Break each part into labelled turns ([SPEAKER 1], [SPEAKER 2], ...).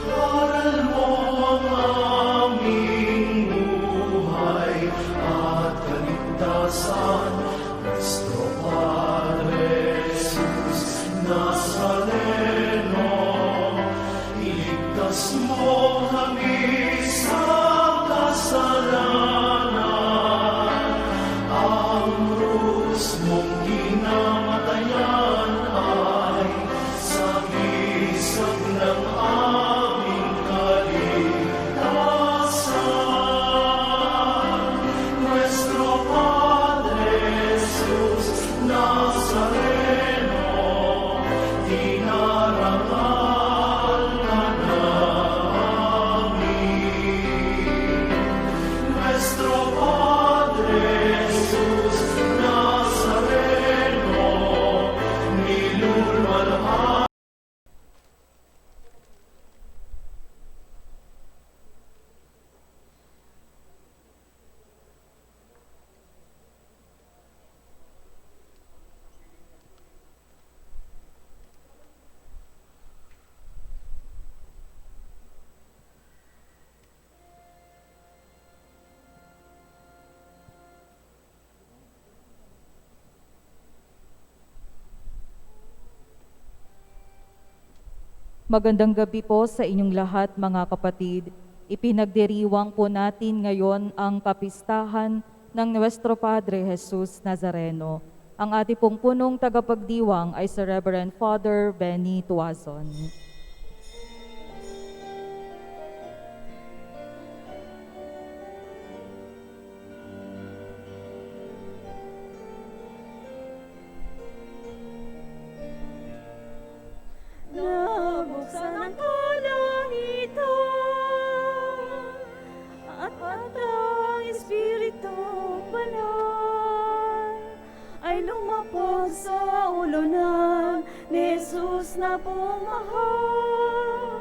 [SPEAKER 1] Aral mo ang aming buhay at kaligtasan, Nuestro Padre Jesus Nazareno. Iligtas mo kami sa kasalanan, ang krus mong ginamatayan ay sagisag ng aming kaligtasan. Nuestro Padre Jesus Nazareno, dinarangal ka namin. Nuestro Padre Jesus Nazareno, nilulwalhati.
[SPEAKER 2] Magandang gabi po sa inyong lahat mga kapatid. Ipinagdiriwang po natin ngayon ang kapistahan ng Nuestro Padre Jesus Nazareno. Ang ating pong punong tagapagdiwang ay si Reverend Father Benny Tuazon.
[SPEAKER 3] Nabuksan ang kalangitan at ang Espiritu Banal ay lumapag sa ulunan ni Jesus na pumahal.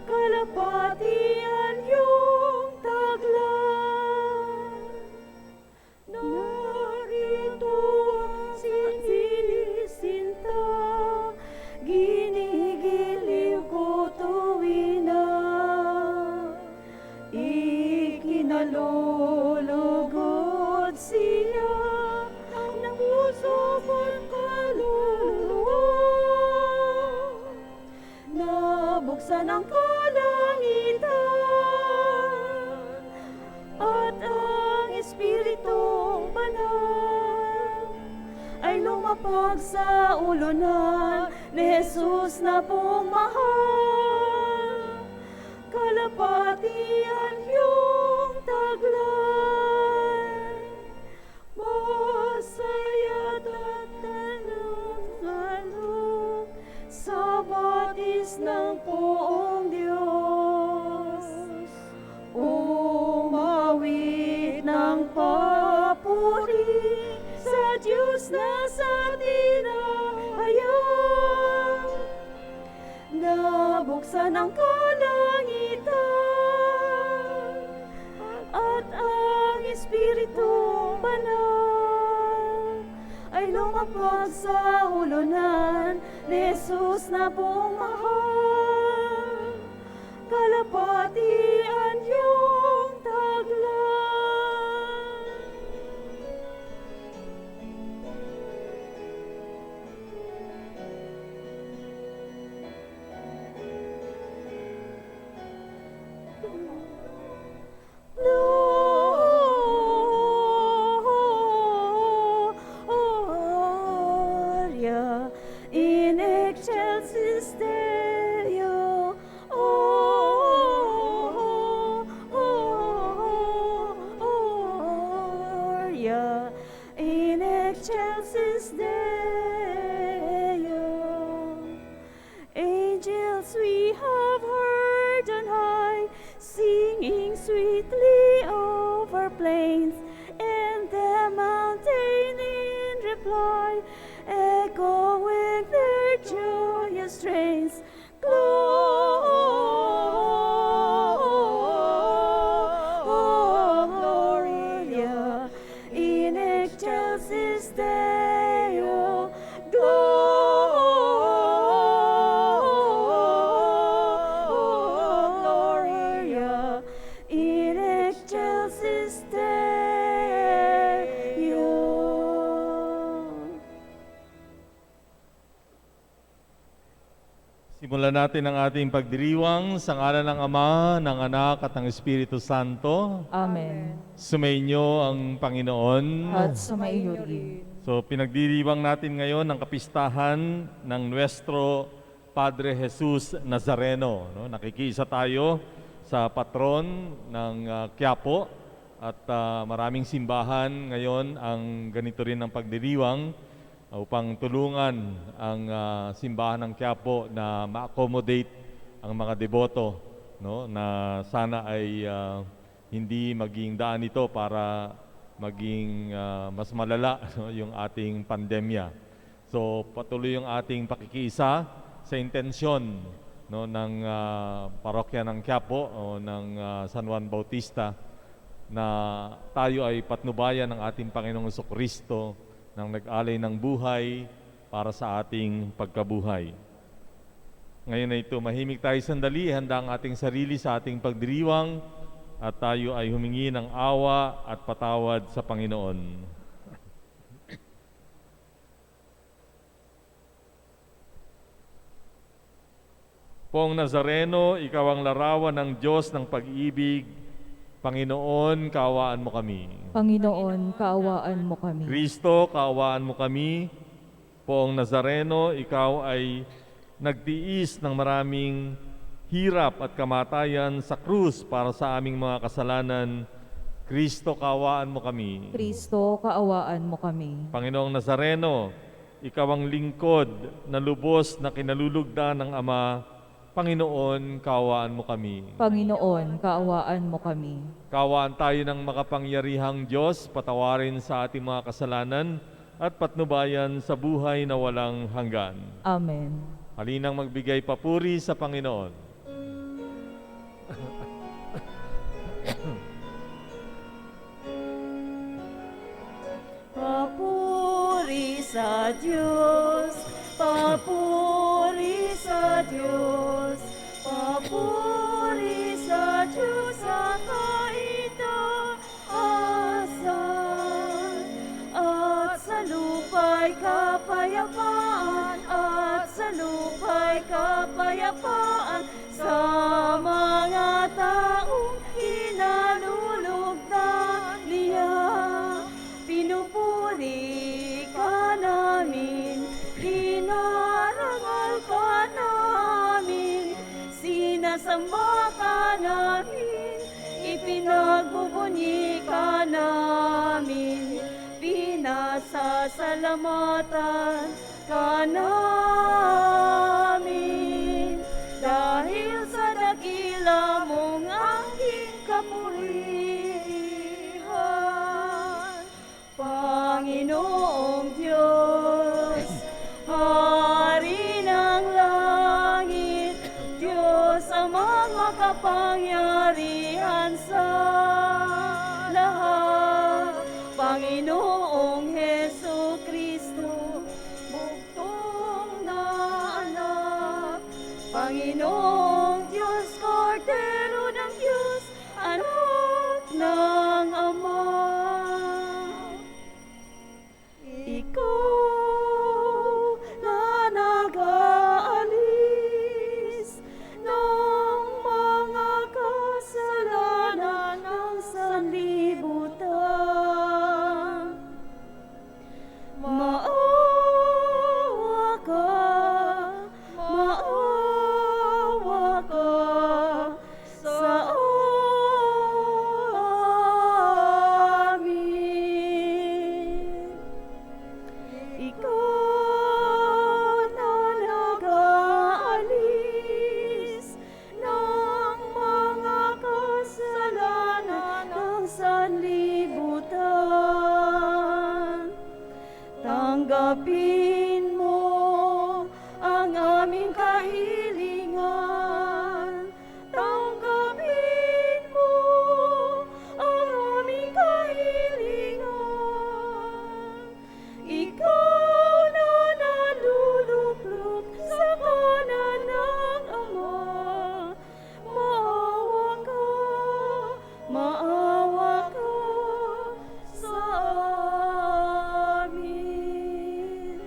[SPEAKER 3] Kalapatian yung taglan. Narito si Sinisinta, ginigiliw ko tuwina, ikinalulugod siya ng puso ko't kaluluwa. Nabuksan ang kalangitan at ang Espiritong Banal ay lumapag sa ulunan ni Jesus na pumahal. Kalapatian yung taglan. Masaya't at talong sa batis ng poong Diyos. Umawit ng papuri sa Diyos na sa tinahayag. Nabuksan ang kalangitan at ang Espiritong Banal ay lumapag sa ulunan ni Jesus na pumahal. Kalapatian yung taglan. Gloria in excelsis Deo. Gloria in excelsis Deo. Angels we have heard on high, singing sweetly over plains, and the mountain in reply, echoing their joyous strains. Gloria in excelsis Deo.
[SPEAKER 4] Simulan natin ang ating pagdiriwang sa ngalan ng Ama, ng Anak at ng Espiritu Santo.
[SPEAKER 2] Amen.
[SPEAKER 4] Sumainyo ang Panginoon.
[SPEAKER 2] At sumaiyo rin.
[SPEAKER 4] So pinagdiriwang natin ngayon ang kapistahan ng Nuestro Padre Jesus Nazareno. No? Nakikiisa tayo sa patron ng Quiapo at maraming simbahan ngayon ang ganito rin ang pagdiriwang upang tulungan ang simbahan ng Quiapo na ma-accommodate ang mga deboto, no, na sana ay hindi maging daan ito para maging mas malala no, yung ating pandemya. So patuloy yung ating pakikiisa sa intensyon no, ng parokya ng Quiapo o ng San Juan Bautista na tayo ay patnubayan ng ating Panginoong Jesucristo nang nag-alay ng buhay para sa ating pagkabuhay. Ngayon na ito, mahimik tayo sandali, handa ang ating sarili sa ating pagdiriwang at tayo ay humingi ng awa at patawad sa Panginoon. Poong Nazareno, ikaw ang larawan ng Diyos ng pag-ibig. Panginoon, kaawaan mo kami.
[SPEAKER 2] Panginoon, kaawaan mo kami.
[SPEAKER 4] Kristo, kaawaan mo kami. Poong Nazareno, ikaw ay nagtiis ng maraming hirap at kamatayan sa krus para sa aming mga kasalanan. Kristo, kaawaan mo kami.
[SPEAKER 2] Kristo, kaawaan mo kami.
[SPEAKER 4] Panginoong Nazareno, ikaw ang lingkod na lubos na kinalulugdan ng Ama. Panginoon, kaawaan mo kami.
[SPEAKER 2] Panginoon, kaawaan mo kami.
[SPEAKER 4] Kaawaan tayo ng makapangyarihang Diyos, patawarin sa ating mga kasalanan at patnubayan sa buhay na walang hanggan.
[SPEAKER 2] Amen.
[SPEAKER 4] Halinang magbigay papuri sa Panginoon.
[SPEAKER 3] Papuri sa Diyos, papuri sa Diyos, papuri sa Diyos sa kaitaasan. At sa lupa'y kapayapaan, at sa lupa'y kapayapaan sa mga taong kinalulugdan niya. Pinupuri ka namin, dinarangal ka namin, sinasamba ka namin, ipinagbubunyi ka namin, pinasasalamatan ka namin. Dahil sa dakila mong aking kapurihan, Panginoong Diyos, Hari ng langit, Diyos amang makapangyarihan sa lahat, Panginoong Hesu Kristo, bugtong na anak, Panginoong Diyos, Kordero ng Diyos, anak ng Ama. Ikaw na nag-aalis ng mga kasalanan ng sanlibutan. Maawa ka sa amin. Ikaw na nag-aalis ng mga kasalanan ng sanlibutan. Tanggapin mo ang aming kahilingan. Tanggapin mo ang aming kahilingan. Ikaw na naluluklok sa kanan ng Ama. Maawa ka sa amin.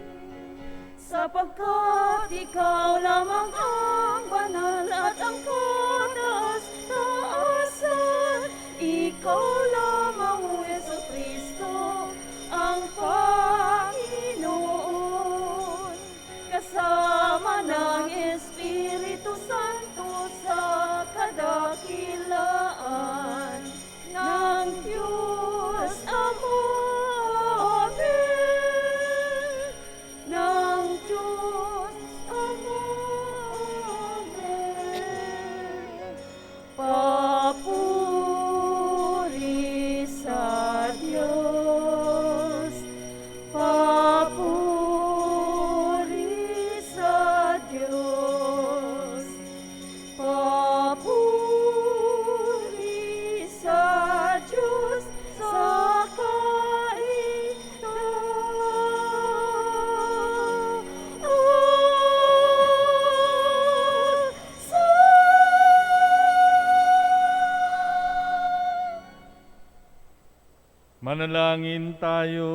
[SPEAKER 4] Manalangin tayo.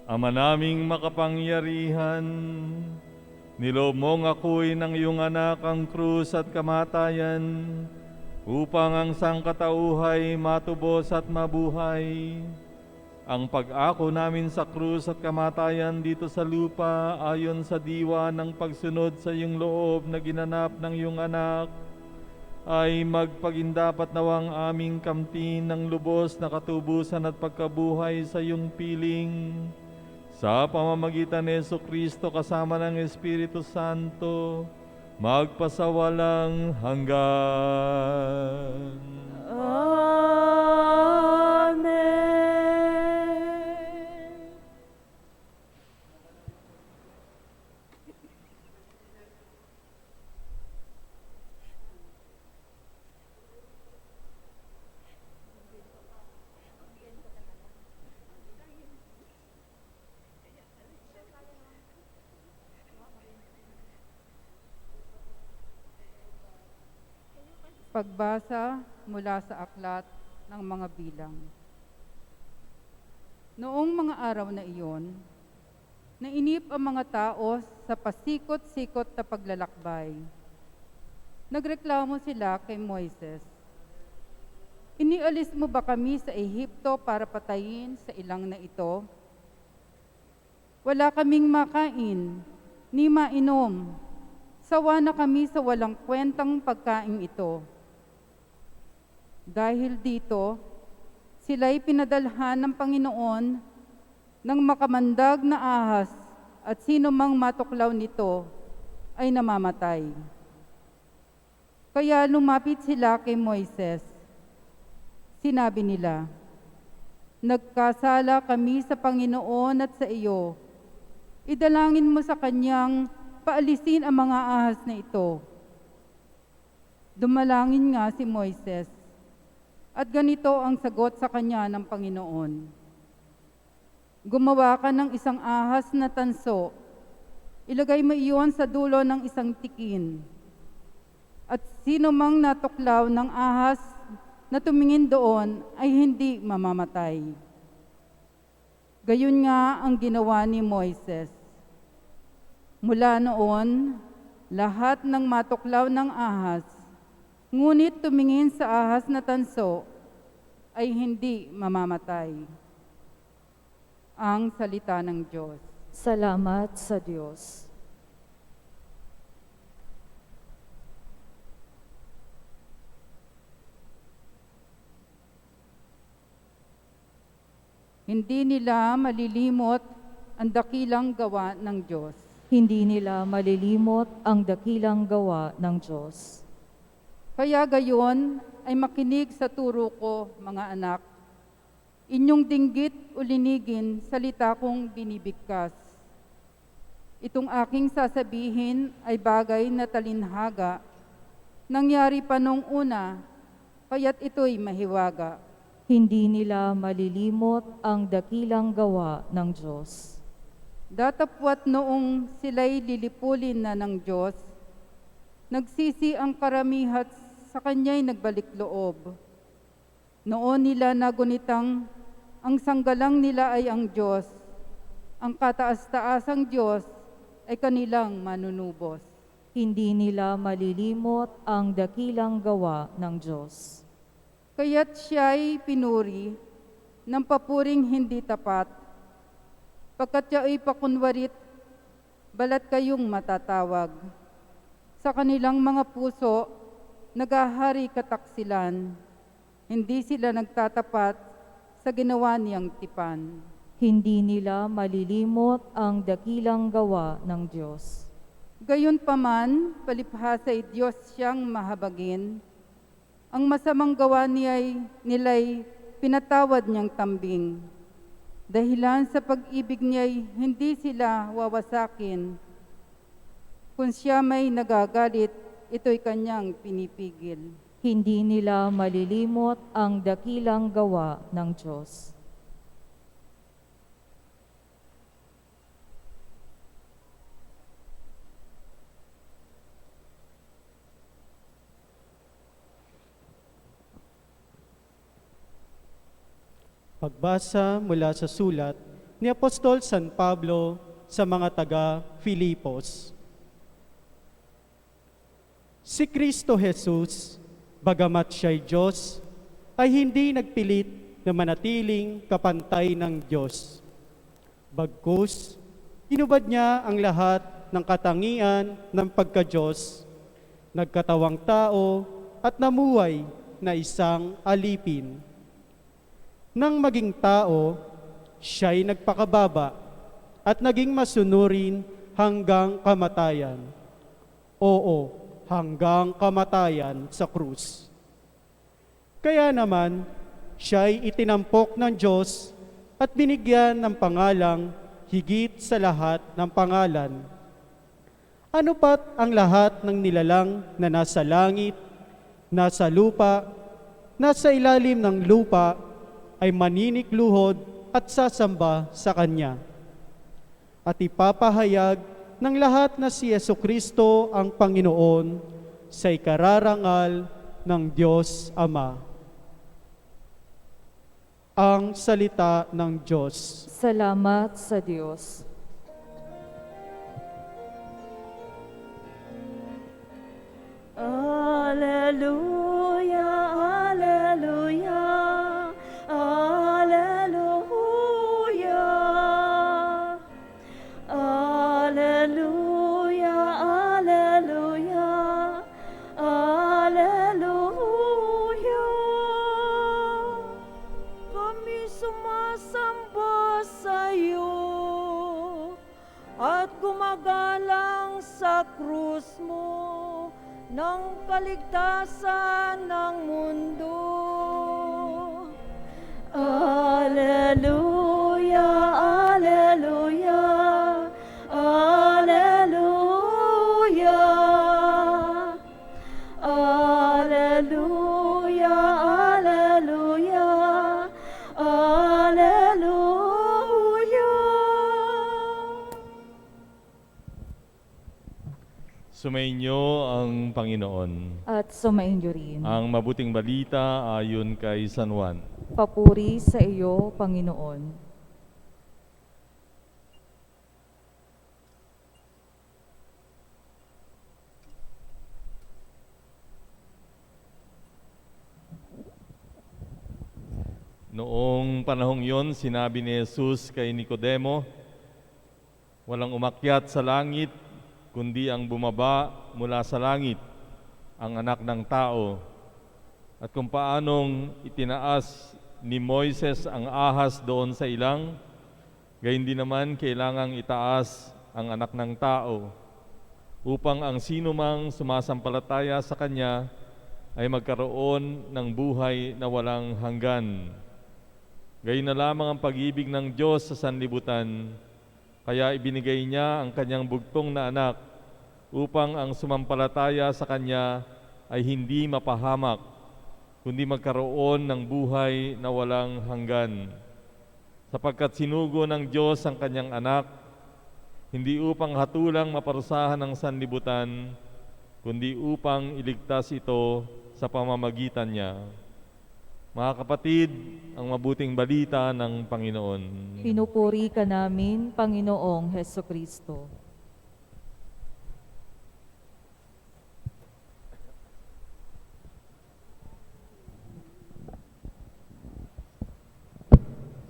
[SPEAKER 4] Ama naming makapangyarihan, niloob mong ako'y ng iyong anak ang krus at kamatayan, upang ang sangkatauhay matubos at mabuhay. Ang pag-ako namin sa krus at kamatayan dito sa lupa ayon sa diwa ng pagsunod sa iyong loob na ginanap ng iyong anak, ay magpagindapat nawang aming kamtin ng lubos na katubusan at pagkabuhay sa iyong piling. Sa pamamagitan ni Jesucristo kasama ng Espiritu Santo, magpasawalang hanggan.
[SPEAKER 3] Amen.
[SPEAKER 5] Pagbasa mula sa aklat ng mga bilang. Noong mga araw na iyon, nainip ang mga tao sa pasikot-sikot na paglalakbay. Nagreklamo sila kay Moises, "Inialis mo ba kami sa Ehipto para patayin sa ilang na ito? Wala kaming makain, ni mainom. Sawa na kami sa walang kwentang pagkain ito." Dahil dito, sila'y pinadalhan ng Panginoon ng makamandag na ahas at sino mang matuklaw nito ay namamatay. Kaya lumapit sila kay Moises. Sinabi nila, "Nagkasala kami sa Panginoon at sa iyo. Idalangin mo sa Kanyang paalisin ang mga ahas na ito." Dumalangin nga si Moises. At ganito ang sagot sa kanya ng Panginoon, "Gumawa ka ng isang ahas na tanso, ilagay mo iyon sa dulo ng isang tikin. At sino mang natuklaw ng ahas na tumingin doon ay hindi mamamatay." Gayon nga ang ginawa ni Moises. Mula noon, lahat ng matuklaw ng ahas, ngunit tumingin sa ahas na tanso, ay hindi mamamatay. Ang salita ng Diyos.
[SPEAKER 2] Salamat sa Diyos.
[SPEAKER 5] Hindi nila malilimot ang dakilang gawa ng Diyos.
[SPEAKER 2] Hindi nila malilimot ang dakilang gawa ng Diyos.
[SPEAKER 5] Kaya gayon ay makinig sa turo ko, mga anak. Inyong dinggit o linigin salita kong binibigkas. Itong aking sasabihin ay bagay na talinhaga. Nangyari pa nung una, kaya't ito'y mahiwaga.
[SPEAKER 2] Hindi nila malilimot ang dakilang gawa ng Diyos.
[SPEAKER 5] Datapwat noong sila'y lilipulin na ng Diyos, nagsisi ang karamihat sa Kanya'y nagbalik loob. Noon nila nagunitang ang sanggalang nila ay ang Diyos, ang kataas-taasang Diyos ay kanilang manunubos.
[SPEAKER 2] Hindi nila malilimot ang dakilang gawa ng Diyos.
[SPEAKER 5] Kaya't siya'y pinuri ng papuring hindi tapat, pagkat siya'y pakunwarit, balat kayong matatawag. Sa kanilang mga puso, nagahari kataksilan, hindi sila nagtatapat sa ginawa niyang tipan.
[SPEAKER 2] Hindi nila malilimot ang dakilang gawa ng Diyos.
[SPEAKER 5] Gayunpaman, palibhasa'y Diyos siyang mahabagin. Ang masamang gawa nila'y pinatawad niyang tambing. Dahilan sa pag-ibig niya'y hindi sila wawasakin. Kung siya may nagagalit, ito'y kanyang pinipigil.
[SPEAKER 2] Hindi nila malilimot ang dakilang gawa ng Diyos.
[SPEAKER 6] Pagbasa mula sa sulat ni Apostol San Pablo sa mga taga-Filipos. Si Kristo Jesus, bagamat siya'y Diyos, ay hindi nagpilit na manatiling kapantay ng Diyos. Bagkus, inubad niya ang lahat ng katangian ng pagka-Diyos, nagkatawang tao at namuhay na isang alipin. Nang maging tao, siya'y nagpakababa at naging masunurin hanggang kamatayan. Oo, hanggang kamatayan sa krus. Kaya naman, siya'y itinampok ng Diyos at binigyan ng pangalang higit sa lahat ng pangalan. Ano pat ang lahat ng nilalang na nasa langit, nasa lupa, nasa ilalim ng lupa, ay maninikluhod at sasamba sa Kanya. At ipapahayag ng lahat na si Jesucristo ang Panginoon sa ikararangal ng Diyos Ama. Ang salita ng Diyos.
[SPEAKER 2] Salamat sa Diyos.
[SPEAKER 3] Alleluia, alleluia, alleluia. Alleluia, alleluia, alleluia. Kami sumasamba sa iyo at gumagalang sa krus mo ng kaligtasan ng mundo. Alleluia, alleluia, alleluia. Alleluia, alleluia, alleluia.
[SPEAKER 4] Sumainyo ang Panginoon.
[SPEAKER 2] At sumainyo rin.
[SPEAKER 4] Ang mabuting balita ayon kay San Juan.
[SPEAKER 2] Papuri sa iyo, Panginoon.
[SPEAKER 4] Noong panahong yon, sinabi ni Jesus kay Nicodemo, walang umakyat sa langit, kundi ang bumaba mula sa langit, ang anak ng tao. At kung paanong itinaas ni Moises ang ahas doon sa ilang, gayon din naman kailangang itaas ang anak ng tao, upang ang sinumang sumasampalataya sa Kanya ay magkaroon ng buhay na walang hanggan. Gayon na lamang ang pag-ibig ng Diyos sa sanlibutan, kaya ibinigay niya ang Kanyang bugtong na anak upang ang sumampalataya sa Kanya ay hindi mapahamak, kundi magkaroon ng buhay na walang hanggan. Sapagkat sinugo ng Diyos ang Kanyang anak, hindi upang hatulang maparusahan ang sanlibutan, kundi upang iligtas ito sa pamamagitan niya. Mga kapatid, ang mabuting balita ng Panginoon.
[SPEAKER 2] Pinupuri ka namin, Panginoong Hesukristo.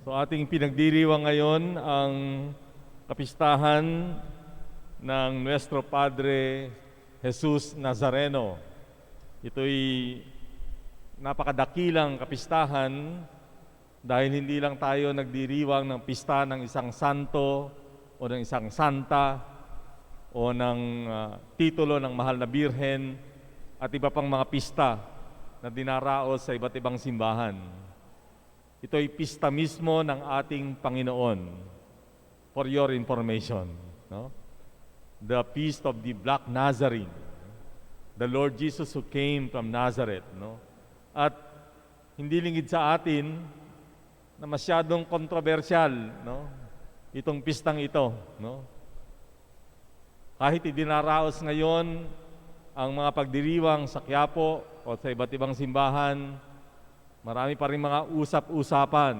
[SPEAKER 4] So ating pinagdiriwang ngayon ang kapistahan ng Nuestro Padre Jesus Nazareno. Ito'y napakadakilang kapistahan dahil hindi lang tayo nagdiriwang ng pista ng isang santo o ng isang santa o ng titulo ng mahal na birhen at iba pang mga pista na dinaraos sa iba't ibang simbahan. Ito'y pista mismo ng ating Panginoon. For your information, no? The feast of the Black Nazarene, the Lord Jesus who came from Nazareth, no? At hindi lingid sa atin na masyadong kontrobersyal, no? Itong pistang ito, no? Kahit idinaraos ngayon ang mga pagdiriwang sa Quiapo o sa iba't ibang simbahan, marami pa rin mga usap-usapan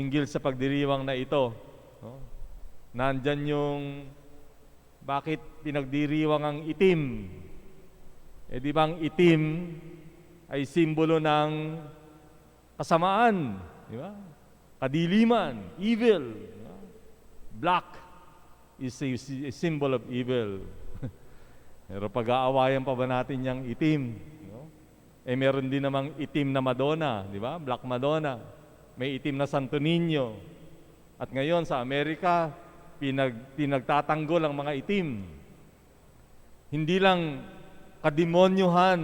[SPEAKER 4] hinggil sa pagdiriwang na ito. No? Nandyan yung bakit pinagdiriwang ang itim. Eh di ba ang itim ay simbolo ng kasamaan, di ba? Kadiliman, evil. Di ba? Black is a symbol of evil. Pero pag-aawayan pa ba natin yung itim? No? Eh meron din namang itim na Madonna, di ba? Black Madonna. May itim na Santo Niño. At ngayon sa Amerika, pinagtatanggol ang mga itim. Hindi lang kademonyuhan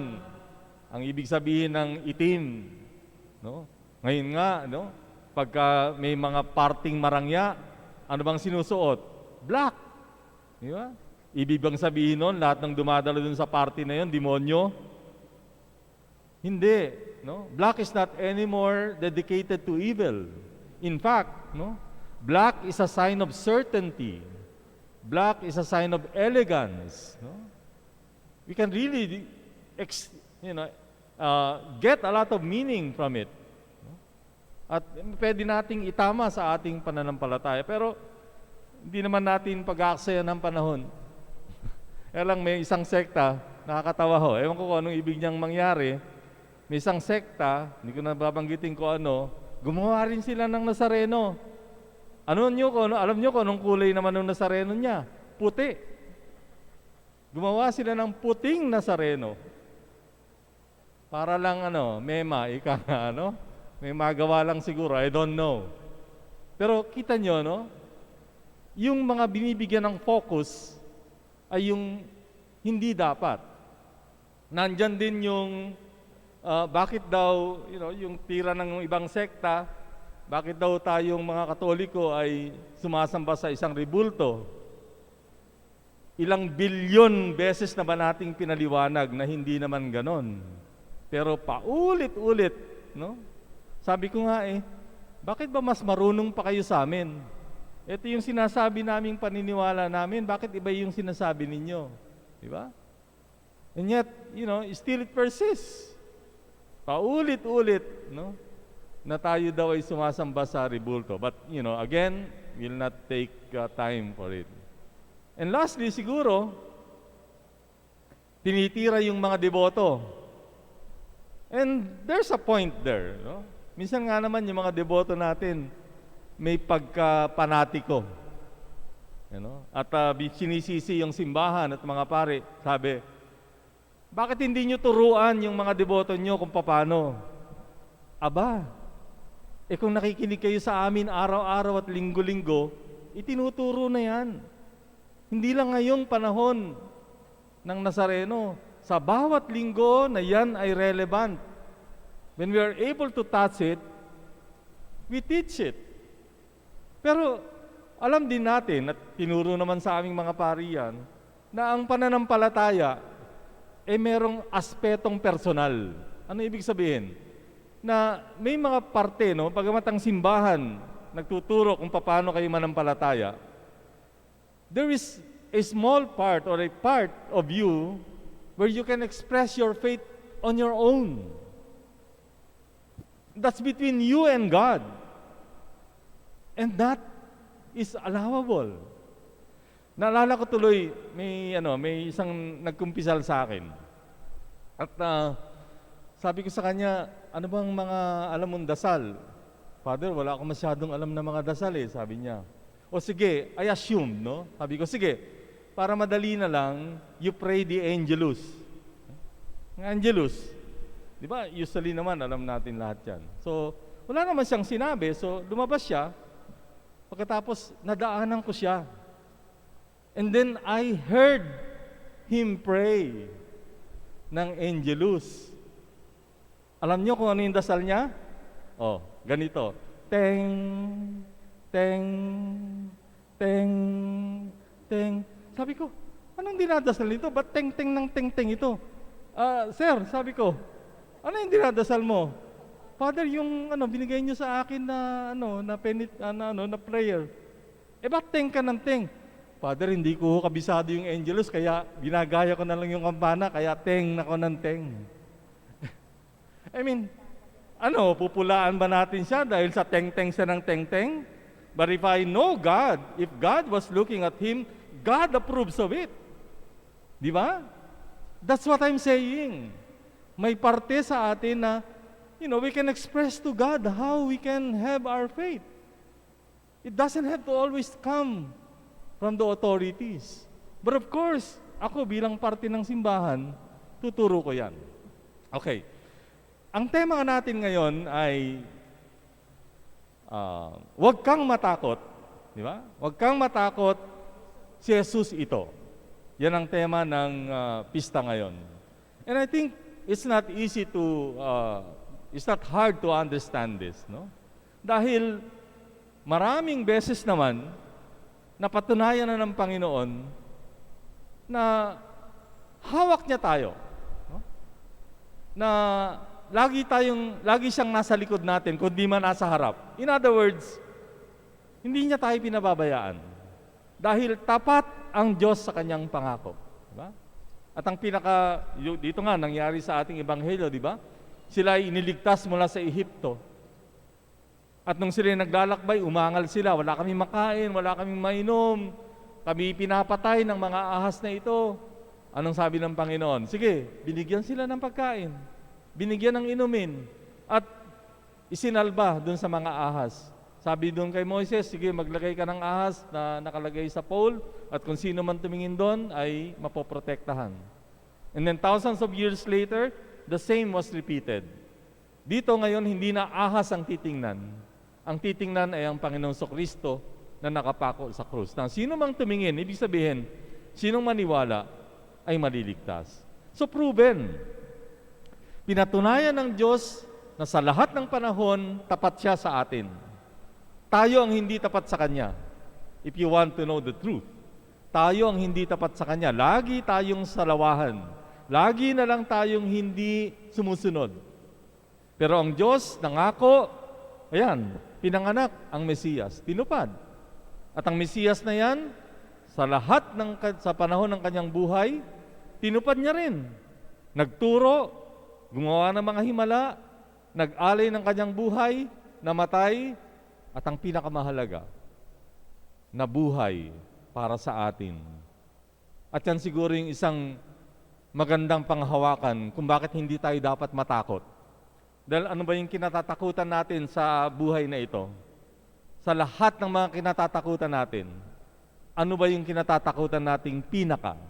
[SPEAKER 4] ang ibig sabihin ng itim. No? Ngayon nga, no? Pagka may mga parting marangya, ano bang sinusuot? Black. Di ba? Ibig bang sabihin nun, lahat ng dumadalo dun sa party na yun, demonyo? Hindi. No? Black is not anymore dedicated to evil. In fact, no? Black is a sign of certainty. Black is a sign of elegance. No? We can really get a lot of meaning from it. No? At pwede nating itama sa ating pananampalataya. Pero hindi naman natin pag-aaksayan ng panahon. Kaya lang may isang sekta, nakakatawa ho. Ewan ko kung anong ibig niyang mangyari. May isang sekta, hindi ko na babanggitin ko ano, gumawa rin sila ng Nazareno. Alam niyo kung anong kulay naman ng Nazareno niya? Puti. Gumawa sila ng puting Nazareno. Para lang mema, may magawa lang siguro, I don't know. Pero kita nyo, no? Yung mga binibigyan ng focus ay yung hindi dapat. Nandyan din yung bakit daw, yung tira ng ibang sekta, bakit daw tayong mga Katoliko ay sumasamba sa isang rebulto? Ilang bilyon beses na ba nating pinaliwanag na hindi naman ganon? Pero paulit-ulit, no? Sabi ko nga bakit ba mas marunong pa kayo sa amin? Ito yung sinasabi naming paniniwala namin, bakit iba yung sinasabi ninyo? Di ba? And yet, still it persists. Paulit-ulit, no? Na tayo daw ay sumasamba sa rebulto. But, again, we'll not take time for it. And lastly, siguro, tinitira yung mga deboto. And there's a point there, no? Minsan nga naman yung mga deboto natin, may pagka-panatiko. At sinisisi yung simbahan at mga pare, sabi, bakit hindi nyo turuan yung mga deboto nyo kung paano? Aba, kung nakikinig kayo sa amin araw-araw at linggo-linggo, itinuturo na yan. Hindi lang ngayong panahon ng Nazareno. Sa bawat linggo na yan ay relevant. When we are able to touch it, we teach it. Pero alam din natin at tinuro naman sa aming mga pariyan na ang pananampalataya merong aspetong personal. Ano ibig sabihin? Na may mga parte, pagamat ang simbahan nagtuturo kung paano kayo manampalataya, there is a small part or a part of you where you can express your faith on your own. That's between you and God. And that is allowable. Naalala ko tuloy, may isang nagkumpisal sa akin. At sabi ko sa kanya, ano bang mga alam mong dasal? Father, wala akong masyadong alam na mga dasal sabi niya. O sige, I assume, no? Sabi ko, sige, para madali na lang, you pray the Angelus. Angelus. Di ba? Usually naman, alam natin lahat yan. So, wala naman siyang sinabi. So, lumabas siya. Pagkatapos, nadaanan ko siya. And then, I heard him pray ng Angelus. Alam niyo kung ano yung dasal niya? Ganito. Teng, teng, teng, teng. Sabi ko, anong dinadasal nito? Ba't teng-teng ng teng-teng ito? Sir, sabi ko, ano yung dinadasal mo? Father, yung binigay niyo sa akin na prayer. Ba't teng ka ng teng? Father, hindi ko kabisado yung Angelus, kaya ginagaya ko na lang yung kampana, kaya teng ako ng teng. I mean, Ano, pupulaan ba natin siya dahil sa teng-teng siya ng teng-teng? But if I know God, if God was looking at him, God approves of it. Di ba? That's what I'm saying. May parte sa atin na, we can express to God how we can have our faith. It doesn't have to always come from the authorities. But of course, ako bilang parte ng simbahan, tuturo ko yan. Okay. Ang tema natin ngayon ay huwag kang matakot. Di ba? Huwag kang matakot, si Jesus ito. Yan ang tema ng pista ngayon. And I think it's not hard to understand this. No? Dahil maraming beses naman, napatunayan na ng Panginoon na hawak niya tayo. No? Na lagi siyang nasa likod natin, kundi man nasa harap. In other words, hindi niya tayo pinababayaan. Dahil tapat ang Diyos sa kanyang pangako. Diba? At ang dito nga, nangyari sa ating ebanghelyo, di ba? Sila ay iniligtas mula sa Ehipto. At nung sila naglalakbay, umangal sila. Wala kaming makain, wala kaming mainom. Kami pinapatay ng mga ahas na ito. Anong sabi ng Panginoon? Sige, binigyan sila ng pagkain. Binigyan ng inumin. At isinalba dun sa mga ahas. Sabi doon kay Moises, sige, maglagay ka ng ahas na nakalagay sa pole at kung sino man tumingin doon ay mapoprotektahan. And then thousands of years later, the same was repeated. Dito ngayon, hindi na ahas ang titingnan. Ang titingnan ay ang Panginoong Kristo na nakapako sa krus. Na sino mang tumingin, ibig sabihin, sinong maniwala ay maliligtas. So proven. Pinatunayan ng Diyos na sa lahat ng panahon, tapat siya sa atin. Tayo ang hindi tapat sa Kanya. If you want to know the truth, tayo ang hindi tapat sa Kanya. Lagi tayong salawahan. Lagi na lang tayong hindi sumusunod. Pero ang Diyos nangako, ayan, pinanganak ang Mesiyas, tinupad. At ang Mesiyas na yan, sa panahon ng kanyang buhay, tinupad niya rin. Nagturo, gumawa ng mga himala, nag-alay ng kanyang buhay, namatay, at ang pinakamahalaga, nabuhay para sa atin. At yan siguro yung isang magandang panghawakan kung bakit hindi tayo dapat matakot. Dahil ano ba yung kinatatakutan natin sa buhay na ito? Sa lahat ng mga kinatatakutan natin, ano ba yung kinatatakutan nating pinaka?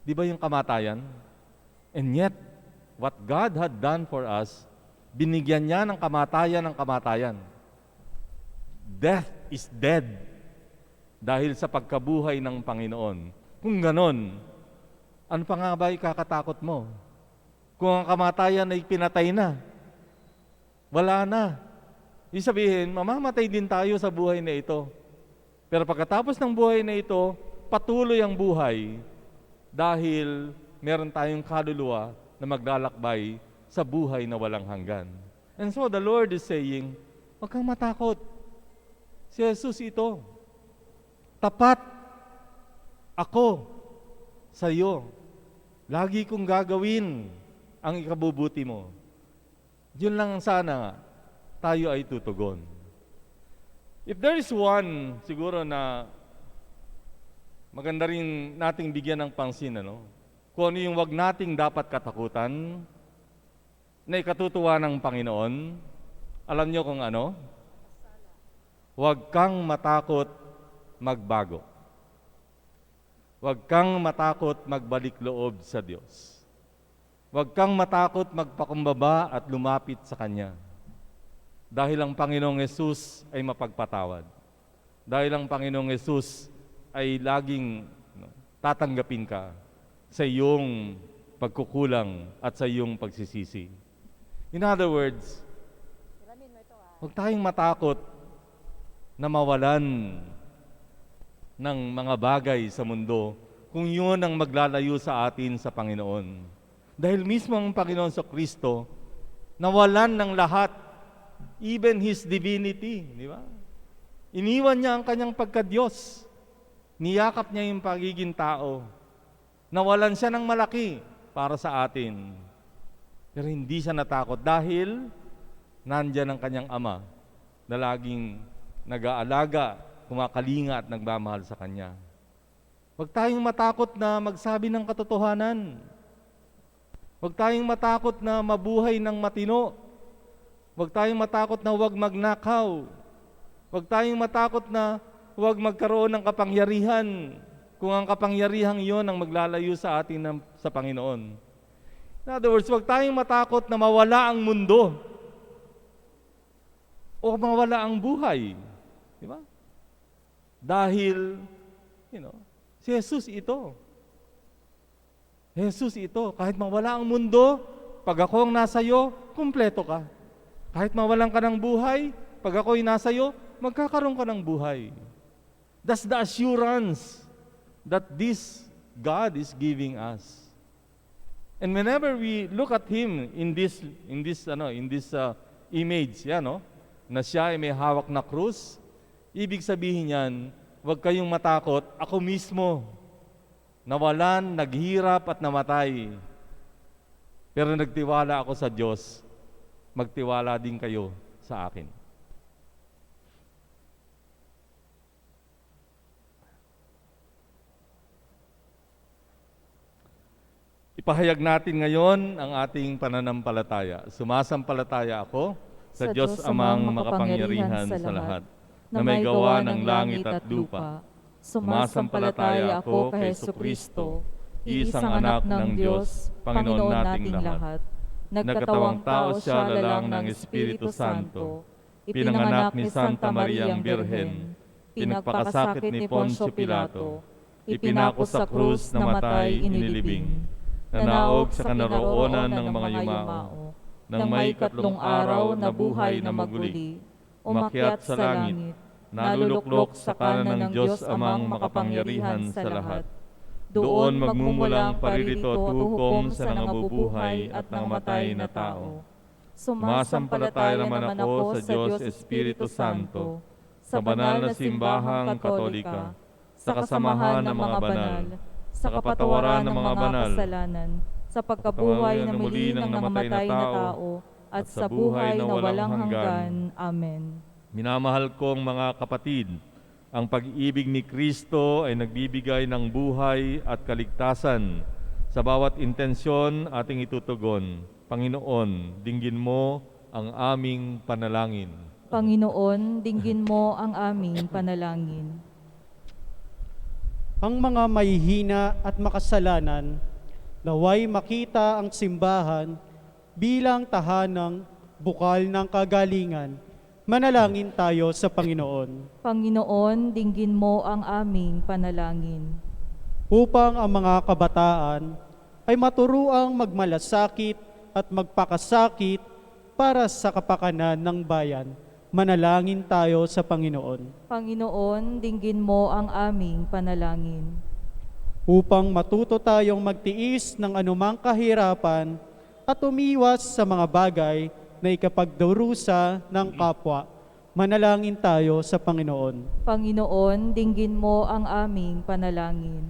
[SPEAKER 4] Di ba yung kamatayan? And yet, what God had done for us, binigyan niya ng kamatayan. Death is dead dahil sa pagkabuhay ng Panginoon. Kung ganon, ano pa nga ba ikakatakot mo? Kung ang kamatayan ay pinatay na, wala na. Ibig sabihin, mamamatay din tayo sa buhay na ito. Pero pagkatapos ng buhay na ito, patuloy ang buhay dahil meron tayong kaluluwa na maglalakbay sa buhay na walang hanggan. And so the Lord is saying, huwag kang matakot. Si Jesus ito. Tapat ako sa iyo. Lagi kong gagawin ang ikabubuti mo. Yun lang sana tayo ay tutugon. If there is one, siguro na maganda rin nating bigyan ng pansin, kung ano yung wag nating dapat katakutan na ikatutuwa ng Panginoon, alam nyo kung ano? Huwag kang matakot magbago. Huwag kang matakot magbalik loob sa Diyos. Huwag kang matakot magpakumbaba at lumapit sa Kanya. Dahil ang Panginoong Yesus ay mapagpatawad. Dahil ang Panginoong Yesus ay laging tatanggapin ka sa iyong pagkukulang at sa iyong pagsisisi. In other words, huwag tayong matakot na mawalan ng mga bagay sa mundo kung yun ang maglalayo sa atin sa Panginoon. Dahil mismo ang Panginoon sa Kristo nawalan ng lahat, even His divinity, di ba? Iniwan niya ang kanyang pagka-Diyos. Niyakap niya yung pagiging tao. Nawalan siya ng malaki para sa atin. Pero hindi siya natakot dahil nandyan ang kanyang ama na laging nag-aalaga, kumakalinga at nagmamahal sa kanya. Huwag tayong matakot na magsabi ng katotohanan. Huwag tayong matakot na mabuhay ng matino. Huwag tayong matakot na huwag magnakaw. Huwag tayong matakot na huwag magkaroon ng kapangyarihan kung ang kapangyarihang iyon ang maglalayo sa atin sa Panginoon. In other words, huwag tayong matakot na mawala ang mundo o mawala ang buhay. Di ba? Dahil, si Jesus ito. Jesus ito. Kahit mawala ang mundo, pag ako ang nasa iyo, kumpleto ka. Kahit mawalan ka ng buhay, pag ako'y nasa iyo, magkakaroon ka ng buhay. That's the assurance that this God is giving us. And whenever we look at Him in this image, na siya ay may hawak na krus, ibig sabihin yan, huwag kayong matakot, ako mismo, nawalan, naghirap at namatay. Pero nagtiwala ako sa Diyos, magtiwala din kayo sa akin. Ipahayag natin ngayon ang ating pananampalataya. Sumasampalataya ako sa Diyos amang makapangyarihan sa lahat, na may gawa ng langit at lupa. Sumasampalataya ako kay Jesucristo, iisang anak ng Diyos, Panginoon nating lahat. Nagkatawang tao siya lalang ng Espiritu Santo, ipinanganak ni Santa Mariang Birhen, pinagpakasakit ni Poncio Pilato, ipinako sa krus, namatay, inilibing, nanaog sa kanaroonan ng mga yumao, nang may 3 araw na buhay na maguli, umakyat sa langit, naluluklok sa kanan ng Diyos amang makapangyarihan sa lahat. Doon magmumulang paririto at hukom sa nangabubuhay at nangamatay na tao. Sumasampalataya naman ako sa Diyos Espiritu Santo, sa banal na simbahang katolika, sa kasamahan ng mga banal, sa kapatawaran ng mga kasalanan, sa pagkabuhay na muli ng nangamatay na tao, at sa buhay na walang hanggan. Amen. Minamahal kong mga kapatid, ang pag-ibig ni Kristo ay nagbibigay ng buhay at kaligtasan. Sa bawat intensyon ating itutugon, Panginoon, dinggin mo ang aming panalangin.
[SPEAKER 2] Panginoon, dinggin mo ang aming panalangin.
[SPEAKER 6] Ang mga mahihina at makasalanan, naway makita ang simbahan bilang tahanang bukal ng kagalingan. Manalangin tayo sa Panginoon.
[SPEAKER 2] Panginoon, dinggin mo ang aming panalangin.
[SPEAKER 6] Upang ang mga kabataan ay maturuang magmalasakit at magpakasakit para sa kapakanan ng bayan. Manalangin tayo sa Panginoon.
[SPEAKER 2] Panginoon, dinggin mo ang aming panalangin.
[SPEAKER 6] Upang matuto tayong magtiis ng anumang kahirapan at umiwas sa mga bagay na ikapagdurusa ng kapwa. Manalangin tayo sa Panginoon.
[SPEAKER 2] Panginoon, dinggin mo ang aming panalangin.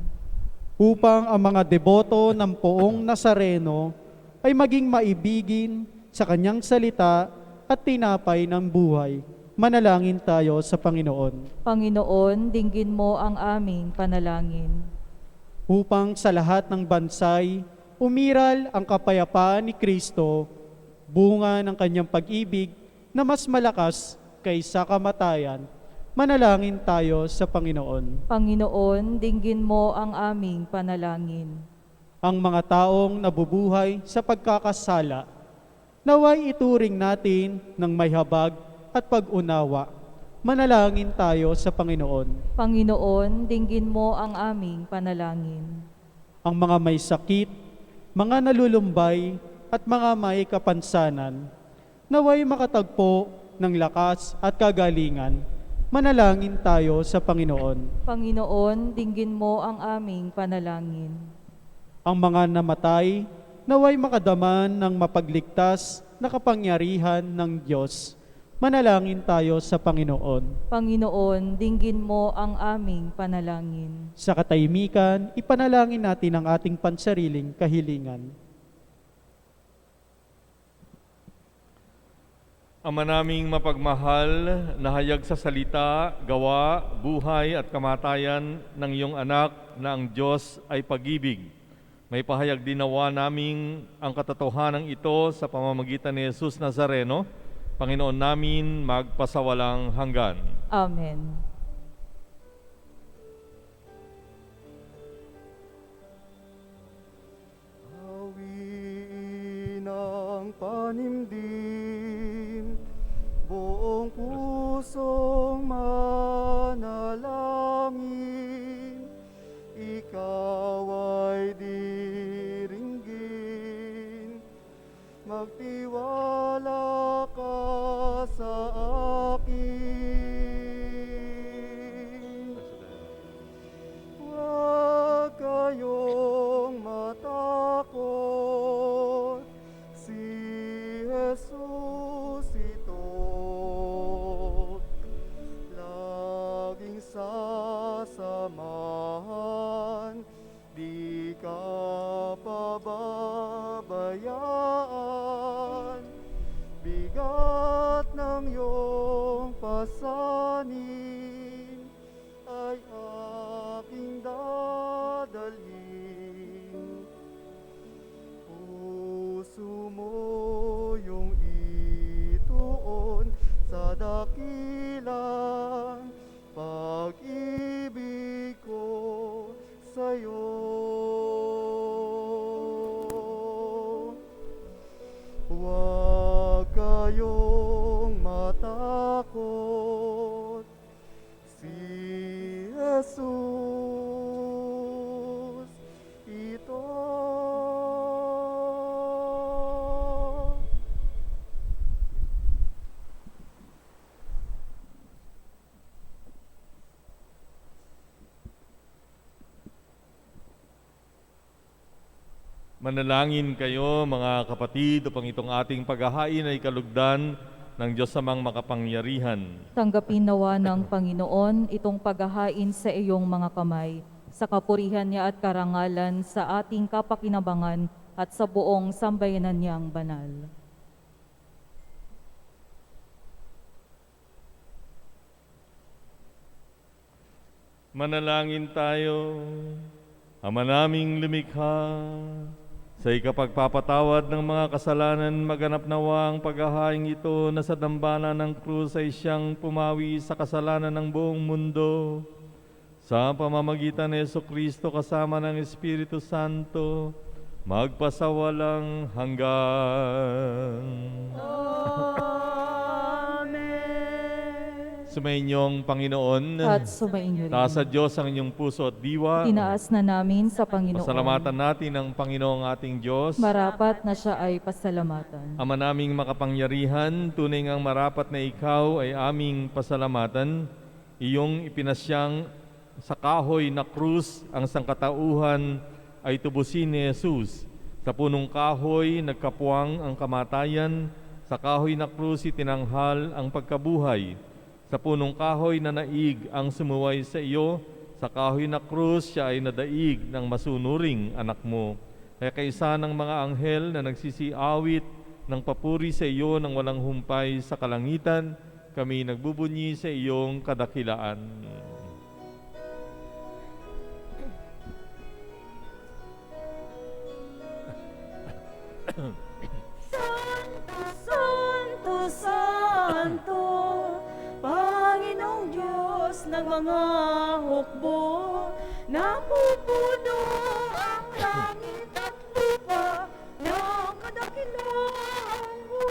[SPEAKER 6] Upang ang mga deboto ng Poong Nazareno ay maging maibigin sa kanyang salita at tinapay ng buhay. Manalangin tayo sa Panginoon.
[SPEAKER 2] Panginoon, dinggin mo ang aming panalangin.
[SPEAKER 6] Upang sa lahat ng bansay, umiral ang kapayapaan ni Kristo, bunga ng kanyang pag-ibig na mas malakas kaysa kamatayan. Manalangin tayo sa Panginoon.
[SPEAKER 2] Panginoon, dinggin mo ang aming panalangin.
[SPEAKER 6] Ang mga taong nabubuhay sa pagkakasala, naway ituring natin ng may habag at pag-unawa. Manalangin tayo sa Panginoon.
[SPEAKER 2] Panginoon, dinggin mo ang aming panalangin.
[SPEAKER 6] Ang mga may sakit, mga nalulumbay, at mga may kapansanan, naway makatagpo ng lakas at kagalingan. Manalangin tayo sa Panginoon.
[SPEAKER 2] Panginoon, dinggin mo ang aming panalangin.
[SPEAKER 6] Ang mga namatay, naway makadaman ng mapagligtas na kapangyarihan ng Diyos. Manalangin tayo sa Panginoon.
[SPEAKER 2] Panginoon, dinggin mo ang aming panalangin.
[SPEAKER 6] Sa katahimikan, ipanalangin natin ang ating pansariling kahilingan.
[SPEAKER 4] Ama naming mapagmahal, nahayag sa salita, gawa, buhay at kamatayan ng iyong anak na ang Diyos ay pag-ibig. May pahayag din nawa naming ang katotohanan ito sa pamamagitan ni Jesus Nazareno, Panginoon namin magpasawalang hanggan.
[SPEAKER 2] Amen.
[SPEAKER 7] Hawiin ang panimdim, buong pusong manalangin, ikaw ay diringgin, magtiwala ka sa akin. Huwag kayong matakot, si Jesus ito, laging sasamahan, di ka pababayaan, bigat ng iyong pasanin ay aking dadalhin. Puso mo yung ituon sa dakilang pag-ibig ko sa'yo. Huwag kayong matakot, si Jesus ito.
[SPEAKER 4] Manalangin kayo mga kapatid upang itong ating paghahain ay kalugdan ng Diyos Amang makapangyarihan.
[SPEAKER 2] Tanggapin nawa ng Panginoon itong paghahain sa iyong mga kamay, sa kapurihan niya at karangalan sa ating kapakinabangan at sa buong sambayanan niyang banal.
[SPEAKER 4] Manalangin tayo, Ama naming lumikha, sa ikapagpapatawad ng mga kasalanan, maganap nawa ang paghahaing ito na sa dambana ng krus ay siyang pumawi sa kasalanan ng buong mundo. Sa pamamagitan ni Jesucristo kasama ng Espiritu Santo, magpasawalang hanggan. Sumainyong Panginoon,
[SPEAKER 2] At sumainyo rin.
[SPEAKER 4] taas sa Diyos ang inyong puso at diwa.
[SPEAKER 2] Tinaas na namin sa Panginoon.
[SPEAKER 4] Pasalamatan natin ang Panginoong ating Diyos.
[SPEAKER 2] Marapat na siya ay pasalamatan.
[SPEAKER 4] Ama naming makapangyarihan, tunay ngang marapat na ikaw ay aming pasalamatan. Iyong ipinasyang sa kahoy na krus ang sangkatauhan ay tubusin ni Jesus. Sa punong kahoy nagkapuwang ang kamatayan, sa kahoy na krus itinanghal ang pagkabuhay. Sa punong kahoy na naig ang sumuway sa iyo, sa kahoy na krus siya ay nadaig ng masunuring anak mo. Kaya kaisa ng mga anghel na nagsisiawit ng papuri sa iyo ng walang humpay sa kalangitan, kami nagbubunyi sa iyong kadakilaan.
[SPEAKER 3] Santo, Santo, Panginoong Diyos ng mga hukbo, napupuno ang langit at lupa ng kadakilaan mo.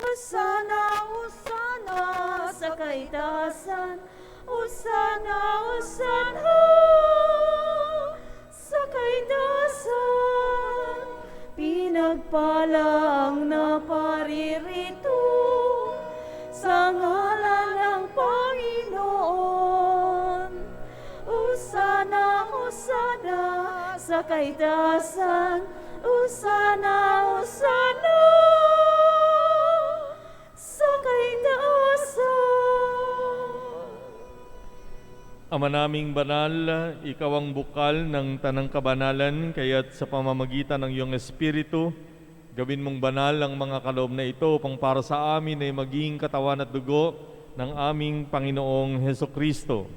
[SPEAKER 3] Hosana, Hosana sa kaitaasan, Hosana, Hosana sa kaitaasan. Pinagpalang na paririto sa ngalan ng Panginoon. Hosana, Hosana sa kaitaasan, Hosana, Hosana sa kaitaasan.
[SPEAKER 4] Ama naming banal, ikaw ang bukal ng tanang kabanalan, kaya't sa pamamagitan ng iyong Espiritu, Gawin mong banal ang mga kaloob na ito upang para sa amin ay maging katawan at dugo ng aming Panginoong Heso Kristo.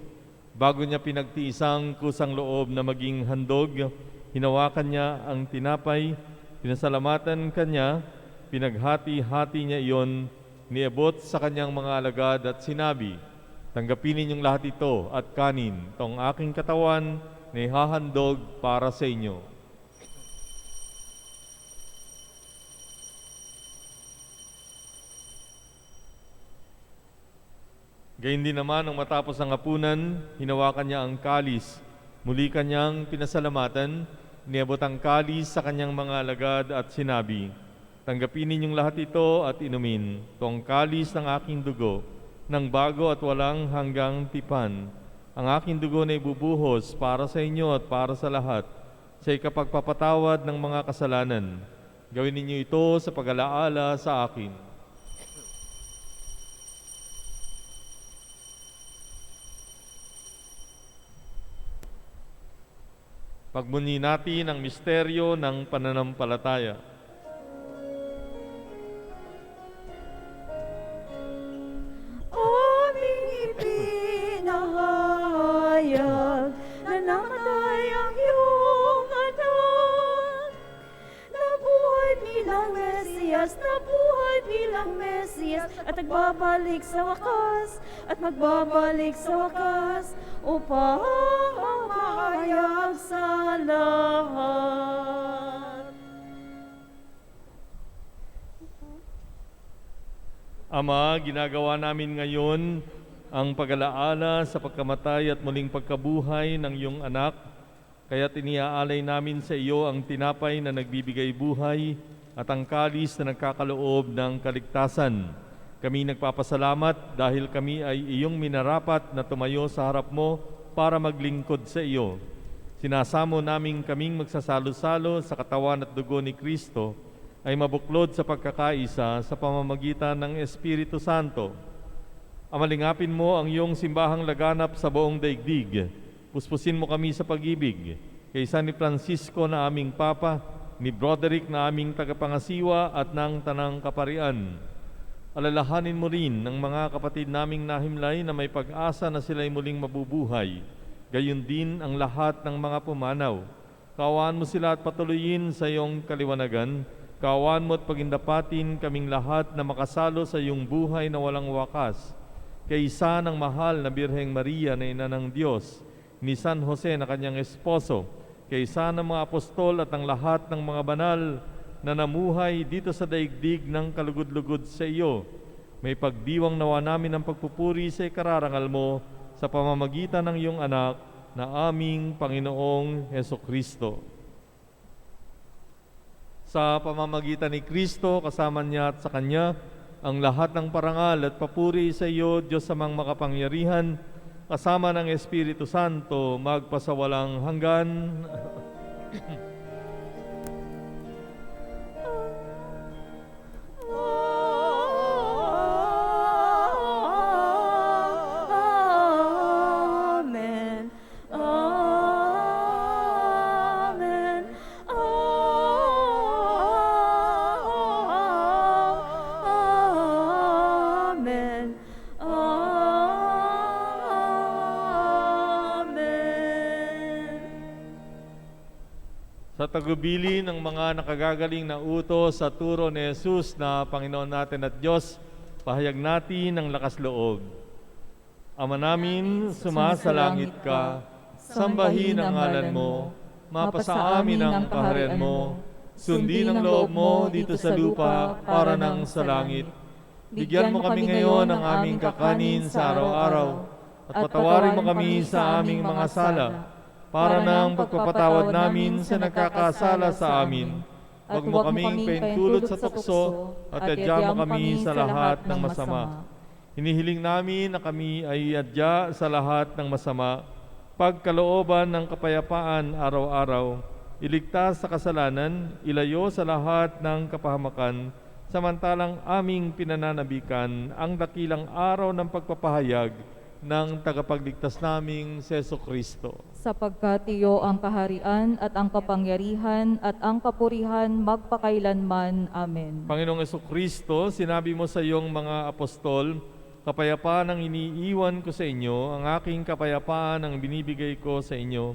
[SPEAKER 4] Bago niya pinagtiisang kusang loob na maging handog, hinawakan niya ang tinapay, pinasalamatan kanya, pinaghati-hati niya iyon, niabot sa kanyang mga alagad at sinabi, "Tanggapin ninyong lahat ito at kanin, itong aking katawan na ihahandog para sa inyo." Gayun din naman, nang matapos ang hapunan, hinawakan niya ang kalis. Muli kanyang pinasalamatan, niabot ang kalis sa kanyang mga alagad at sinabi, "Tanggapin ninyong lahat ito at inumin. Ito ang kalis ng aking dugo, ng bago at walang hanggang tipan. Ang aking dugo na ibubuhos para sa inyo at para sa lahat, sa ikapagpapatawad ng mga kasalanan. Gawin ninyo ito sa pag-alaala sa akin." Pagmuni natin ang misteryo ng pananampalataya.
[SPEAKER 3] Aming ipinahayag na namatay ang iyong anak. Nabuhay bilang Mesiyas, nabuhay bilang Mesiyas, at nagbabalik sa wakas, at magbabalik sa wakas, upang mahayag sa lahat.
[SPEAKER 4] Ama, ginagawa namin ngayon ang pag-alaala sa pagkamatay at muling pagkabuhay ng iyong anak, kaya't iniaalay namin sa iyo ang tinapay na nagbibigay buhay at ang kalis na nagkakaloob ng kaligtasan. Kami nagpapasalamat dahil kami ay iyong minarapat na tumayo sa harap mo para maglingkod sa iyo. Sinasamo namin kaming magsasalo-salo sa katawan at dugo ni Kristo ay mabuklod sa pagkakaisa sa pamamagitan ng Espiritu Santo. Amalingapin mo ang iyong simbahang laganap sa buong daigdig. Puspusin mo kami sa pag-ibig, kaysa ni Francisco na aming Papa, ni Broderick na aming tagapangasiwa at ng Tanang Kaparian. Alalahanin mo rin ng mga kapatid naming nahimlay na may pag-asa na sila'y muling mabubuhay. Gayon din ang lahat ng mga pumanaw. Kaawaan mo sila at patuloyin sa iyong kaliwanagan. Kaawaan mo at pagindapatin kaming lahat na makasalo sa iyong buhay na walang wakas. Kaysa ng mahal na Birheng Maria na ina ng Diyos, ni San Jose na kanyang esposo, kaysa ng mga apostol at ang lahat ng mga banal na namuhay dito sa daigdig ng kalugod-lugod sa iyo. May pagdiwang nawa namin ang pagpupuri sa ikararangal mo sa pamamagitan ng iyong anak na aming Panginoong Heso Kristo. Sa pamamagitan ni Kristo, kasama niya at sa Kanya, ang lahat ng parangal at papuri sa iyo, Diyos amang makapangyarihan, kasama ng Espiritu Santo, magpasawalang hanggan.
[SPEAKER 3] Amen. Amen. Amen. Amen.
[SPEAKER 4] Sa tagubili ng mga nakagagaling na utos sa turo ni Jesus na Panginoon natin at Diyos, pahayag natin ang lakas loob. Ama namin, sumasalangit ka, sambahin ang ngalan mo, mapasa amin ang kaharian mo, sundin ang loob mo dito sa lupa para nang sa langit. Bigyan mo kami ngayon ng aming kakanin sa araw-araw, at patawarin mo kami sa aming mga sala, para nang pagpapatawad namin sa nagkakasala sa amin. Huwag mo kaming paintulot sa tukso, at adya mo kami sa lahat ng masama. Hinihiling namin na kami ay adya sa lahat ng masama, pagkalooban ng kapayapaan araw-araw, iligtas sa kasalanan, ilayo sa lahat ng kapahamakan, samantalang aming pinananabikan ang dakilang araw ng pagpapahayag ng tagapagligtas naming Seso Kristo.
[SPEAKER 2] sapagkat iyo ang kaharian at ang kapangyarihan at ang kapurihan magpakailanman. Amen.
[SPEAKER 4] Panginoong Kristo, sinabi mo sa iyong mga apostol, kapayapaan ang iniiwan ko sa inyo, ang aking kapayapaan ang binibigay ko sa inyo.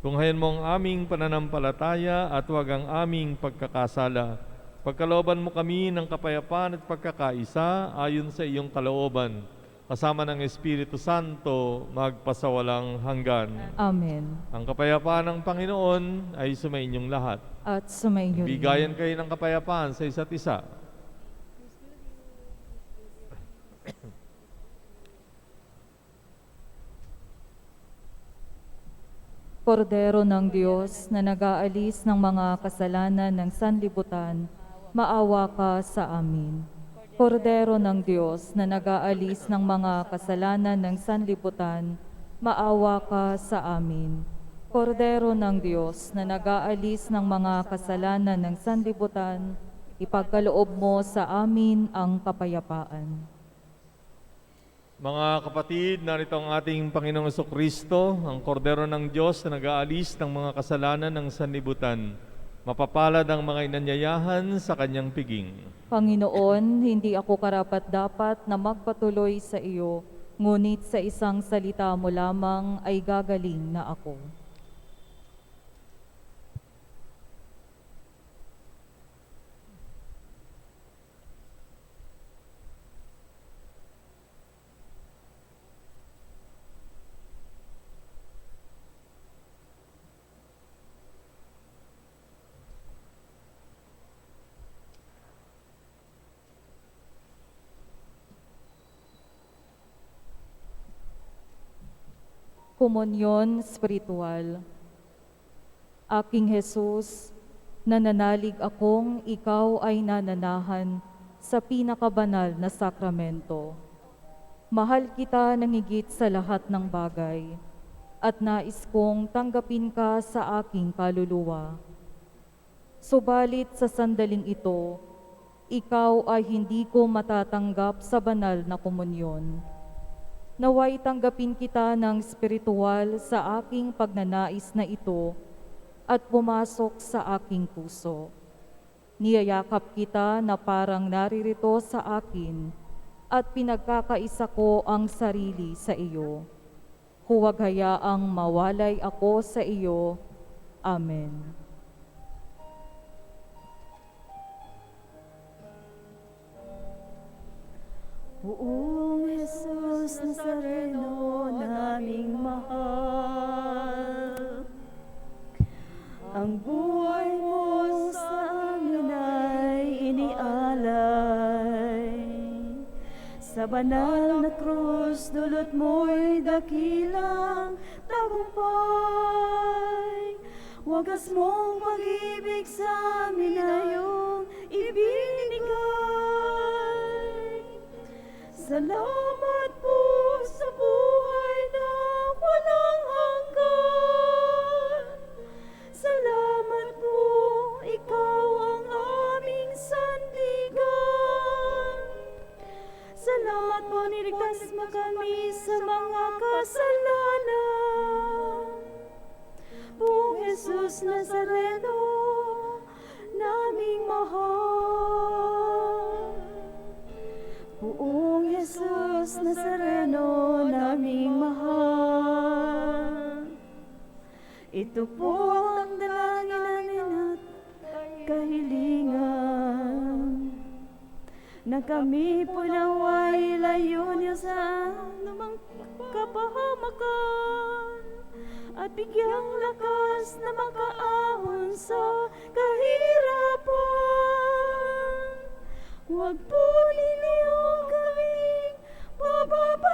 [SPEAKER 4] Tunghayan mo ang aming pananampalataya at huwag ang aming pagkakasala. Pagkalooban mo kami ng kapayapaan at pagkakaisa ayon sa iyong kalooban, kasama ng Espiritu Santo, magpasawalang hanggan.
[SPEAKER 2] Amen.
[SPEAKER 4] Ang kapayapaan ng Panginoon ay sumainyong lahat.
[SPEAKER 2] At sumainyo rin.
[SPEAKER 4] Bigayan kayo ng kapayapaan sa isa't isa.
[SPEAKER 2] Kordero ng Diyos na nag-aalis ng mga kasalanan ng sanlibutan, maawa ka sa amin. Kordero ng Diyos na nag-aalis ng mga kasalanan ng sanlibutan, maawa ka sa amin. Kordero ng Diyos na nag-aalis ng mga kasalanan ng sanlibutan, ipagkaloob mo sa amin ang kapayapaan.
[SPEAKER 4] Mga kapatid, narito ang ating Panginoong Kristo, ang kordero ng Diyos na nag-aalis ng mga kasalanan ng sanlibutan. Mapapalad ang mga inanyayahan sa kanyang piging.
[SPEAKER 2] Panginoon, hindi ako karapat-dapat na magpatuloy sa iyo, ngunit sa isang salita mo lamang ay gagaling na ako. Komunyon Spiritual. Aking Jesus, nananalig akong ikaw ay nananahan sa pinakabanal na sakramento. Mahal kita ng higit sa lahat ng bagay, at nais kong tanggapin ka sa aking kaluluwa. Subalit sa sandaling ito, ikaw ay hindi ko matatanggap sa banal na komunyon. Naway tanggapin kita ng spiritual sa aking pagnanais na ito at pumasok sa aking puso. Niyayakap kita na parang naririto sa akin at pinagkakaisa ko ang sarili sa iyo. Huwag hayaang mawalay ako sa iyo. Amen.
[SPEAKER 3] Buong Jesus Nazareno naming mahal, ang buhay mo sa amin ay inialay. Sa banal na krus, dulot mo'y dakilang tagumpay. Wagas mong pag-ibig sa amin ay iyong ibinigay. Salamat po sa buhay na walang hanggan. Salamat po, ikaw ang aming sandigan. Salamat po, niligtas mo kami sa mga kasalanan. Buong Jesus Nazareno, naming mahal. Buong Jesus Nazareno, naming mahal. Ito po ang dalangin namin at kahilingan, na kami po naway layo niya sa anumang kapahamakan, at bigyang lakas na makaahon sa kahirapan. Huwag po ninyo kaming pababayaan.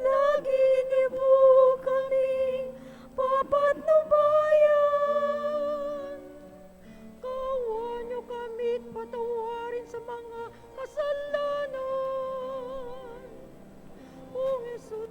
[SPEAKER 3] Lagi niyo po kaming papatnubayan. Kawa niyo kami't patawarin sa mga kasalanan. O Jesus.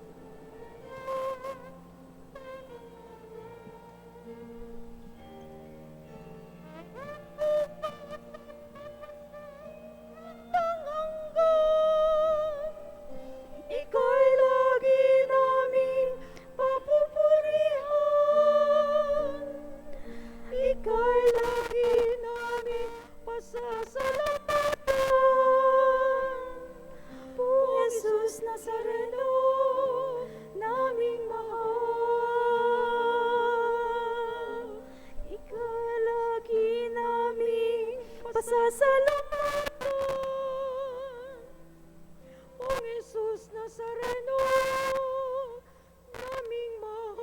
[SPEAKER 3] pasasalamatan. O Jesus Nazareno, naming mahal.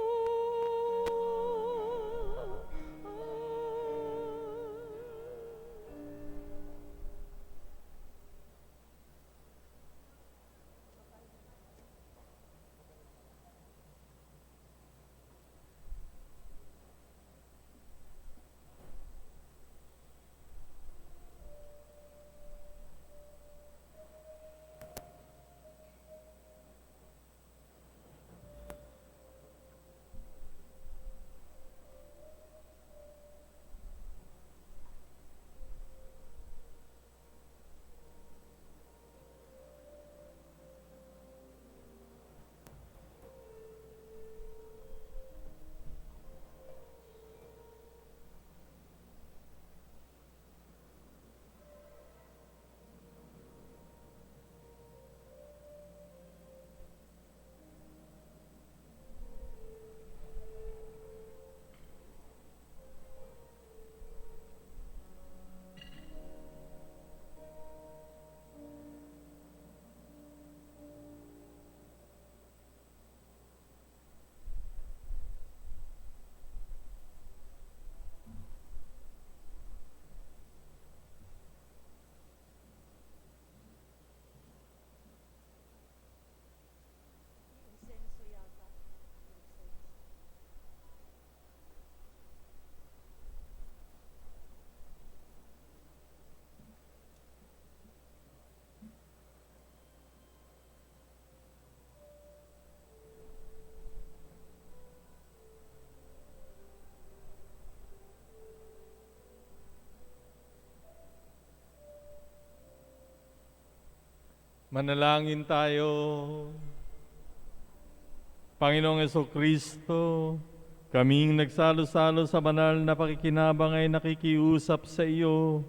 [SPEAKER 4] Manalangin tayo. Panginoong Kristo, kaming nagsalo-salo sa banal na pakikinabang ay nakikiusap sa iyo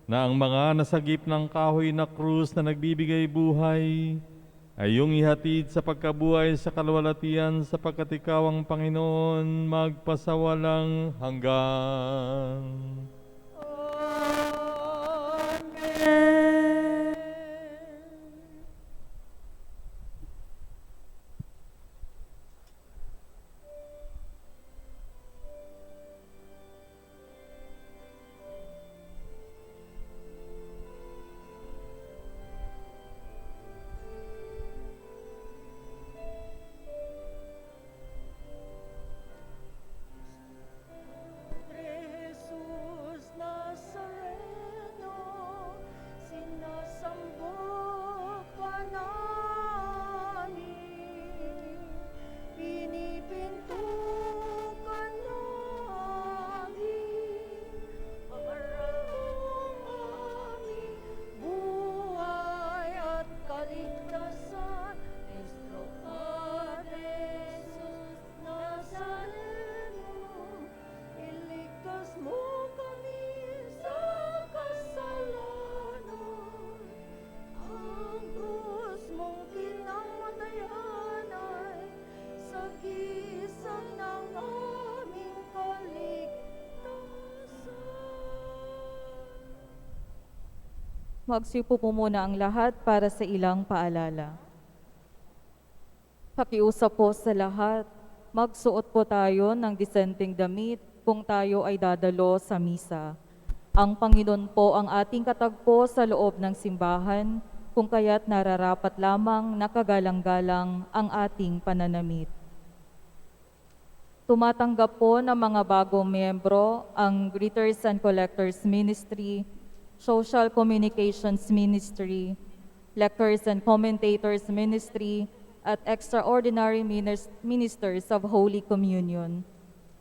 [SPEAKER 4] na ang mga nasagip ng kahoy na krus na nagbibigay buhay ay iyong ihatid sa pagkabuhay sa kalwalatian sapagkat ikaw ang Panginoon magpasawalang hanggan.
[SPEAKER 3] Jesus Nazareno, sinasambot ka namin, pinipinto ka namin, pagkaroon aming buhay at kaligtasan, Nuestro Padre Jesus Nazareno, iligtas mo kami sa kasalanan. Ang krus mong pinamatayan ay sagisag ng aming kaligtasan.
[SPEAKER 2] Magsiupo po muna ang lahat para sa ilang paalala. Pakiusap po sa lahat, magsuot po tayo ng disenteng damit kung tayo ay dadalo sa misa. Ang Panginoon po ang ating katagpo sa loob ng simbahan, kung kaya't nararapat lamang nakagalang-galang ang ating pananamit. Tumatanggap po ng mga bagong miyembro ang Greeters and Collectors Ministry, Social Communications Ministry, Lectors and Commentators Ministry, at Extraordinary Ministers of Holy Communion.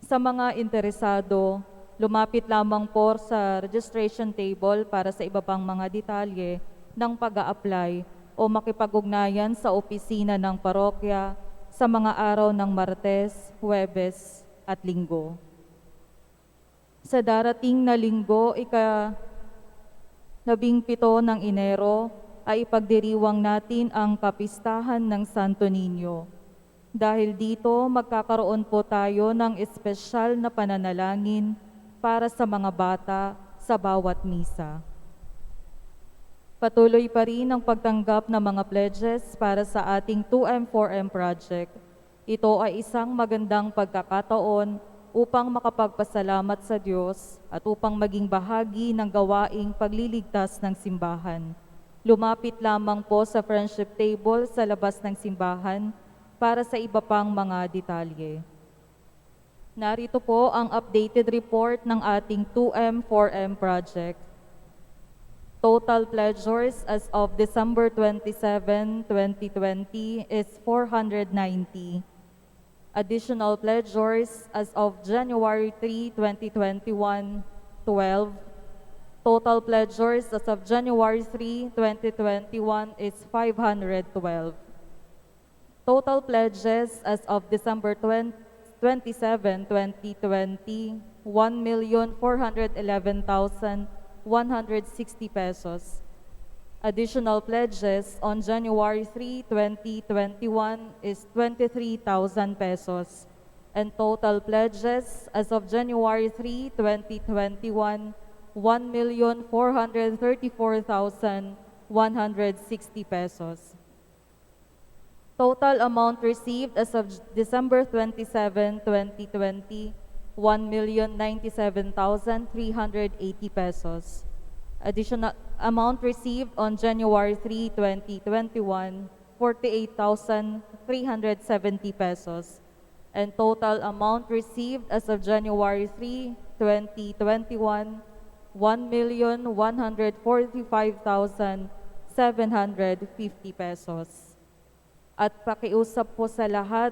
[SPEAKER 2] Sa mga interesado, lumapit lamang po sa registration table para sa iba pang mga detalye ng pag-a-apply o makipag-ugnayan sa opisina ng parokya sa mga araw ng Martes, Huwebes at Linggo. Sa darating na Linggo, ika-17 ng Enero, ay ipagdiriwang natin ang kapistahan ng Santo Niño. Dahil dito, magkakaroon po tayo ng espesyal na pananalangin para sa mga bata sa bawat misa. Patuloy pa rin ang pagtanggap ng mga pledges para sa ating 2M4M project. Ito ay isang magandang pagkakataon upang makapagpasalamat sa Diyos at upang maging bahagi ng gawaing pagliligtas ng simbahan. Lumapit lamang po sa friendship table sa labas ng simbahan para sa iba pang mga detalye. Narito po ang updated report ng ating 2M4M project. Total pledgers as of December 27, 2020 is 490. Additional pledgers as of January 3, 2021, 12. Total pledgers as of January 3, 2021 is 512. Total pledges as of December 27, 2020, 1,411,160 pesos. Additional pledges on January 3, 2021 is 23,000 pesos. And total pledges as of January 3, 2021, 1,434,160 pesos. Total amount received as of December 27, 2020, 1,097,380 pesos. Additional amount received on January 3, 2021, 48,370 pesos. And total amount received as of January 3, 2021, 1,145,750 pesos. At pakiusap po sa lahat,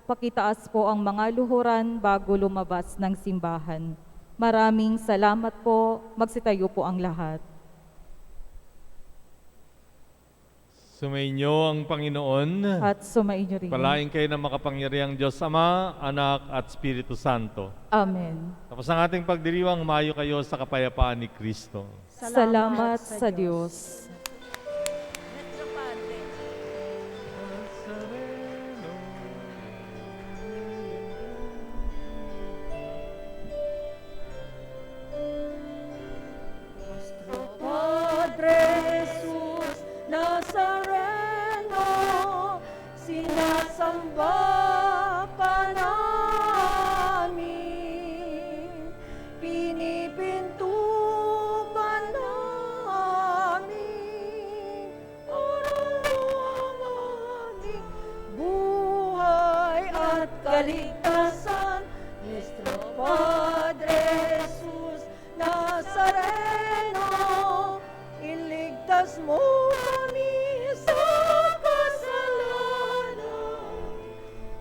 [SPEAKER 2] pakitaas po ang mga luhuran bago lumabas ng simbahan. Maraming salamat po. Magsitayo po ang lahat.
[SPEAKER 4] Sumainyo ang Panginoon.
[SPEAKER 2] At sumainyo rin.
[SPEAKER 4] Palain kayo ng makapangyarihang Diyos Ama, Anak at Espiritu Santo.
[SPEAKER 2] Amen.
[SPEAKER 4] Tapos ang ating pagdiriwang, mayo kayo sa kapayapaan ni Kristo.
[SPEAKER 2] Salamat sa Diyos.
[SPEAKER 3] Padre Jesus Nazareno, sinasamba ka namin, pinipinto ka namin, ang aming buhay at kaligtasan, Nuestro Padre Jesus Nazareno, iligtas mo kami sa kasalanan.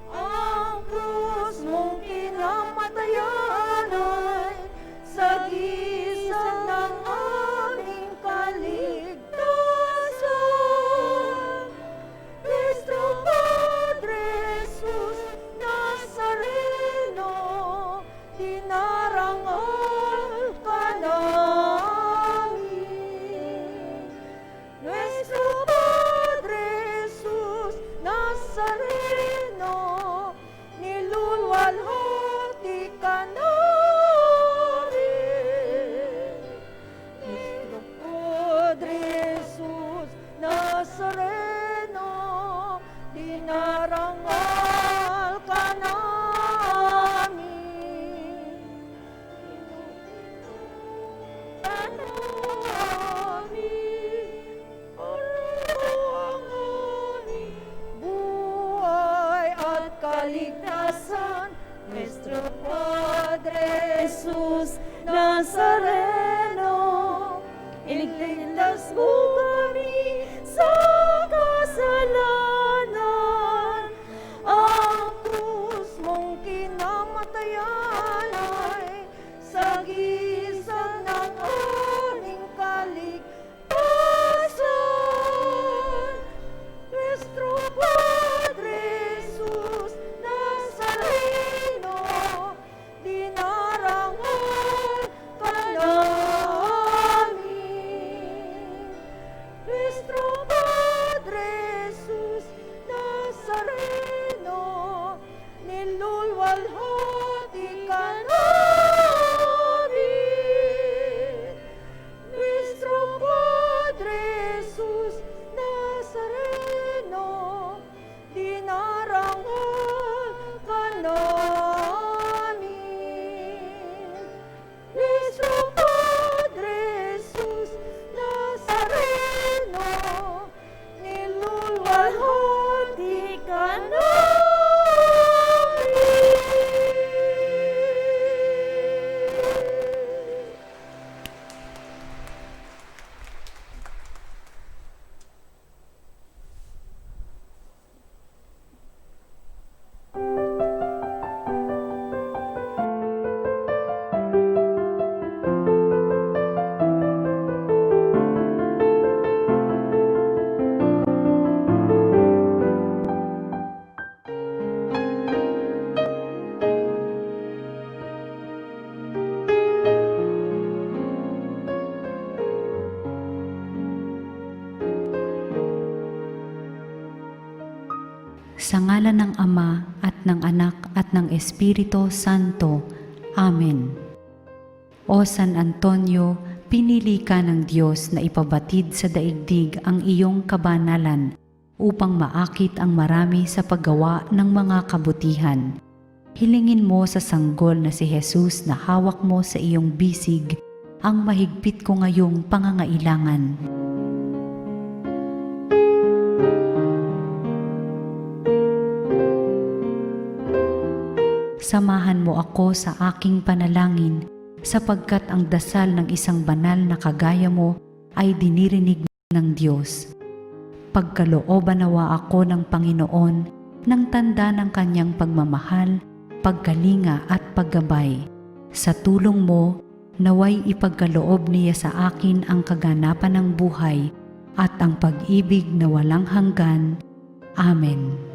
[SPEAKER 3] Ang krus mong kinamatayan ay sagisag ng aming kaligtasan. Nuestro Padre Jesus Nazareno, dinarangal ka namin.
[SPEAKER 8] Sa ngalan ng Ama at ng Anak at ng Espiritu Santo. Amen. O San Antonio, pinili ka ng Diyos na ipabatid sa daigdig ang iyong kabanalan upang maakit ang marami sa paggawa ng mga kabutihan. Hilingin mo sa sanggol na si Jesus na hawak mo sa iyong bisig ang mahigpit ko ngayong pangangailangan. Samahan mo ako sa aking panalangin sapagkat ang dasal ng isang banal na kagaya mo ay dinirinig ng Diyos. Pagkalooban nawa ako ng Panginoon ng tanda ng kanyang pagmamahal, pagkalinga at paggabay. Sa tulong mo, naway ipagkaloob niya sa akin ang kaganapan ng buhay at ang pag-ibig na walang hanggan. Amen.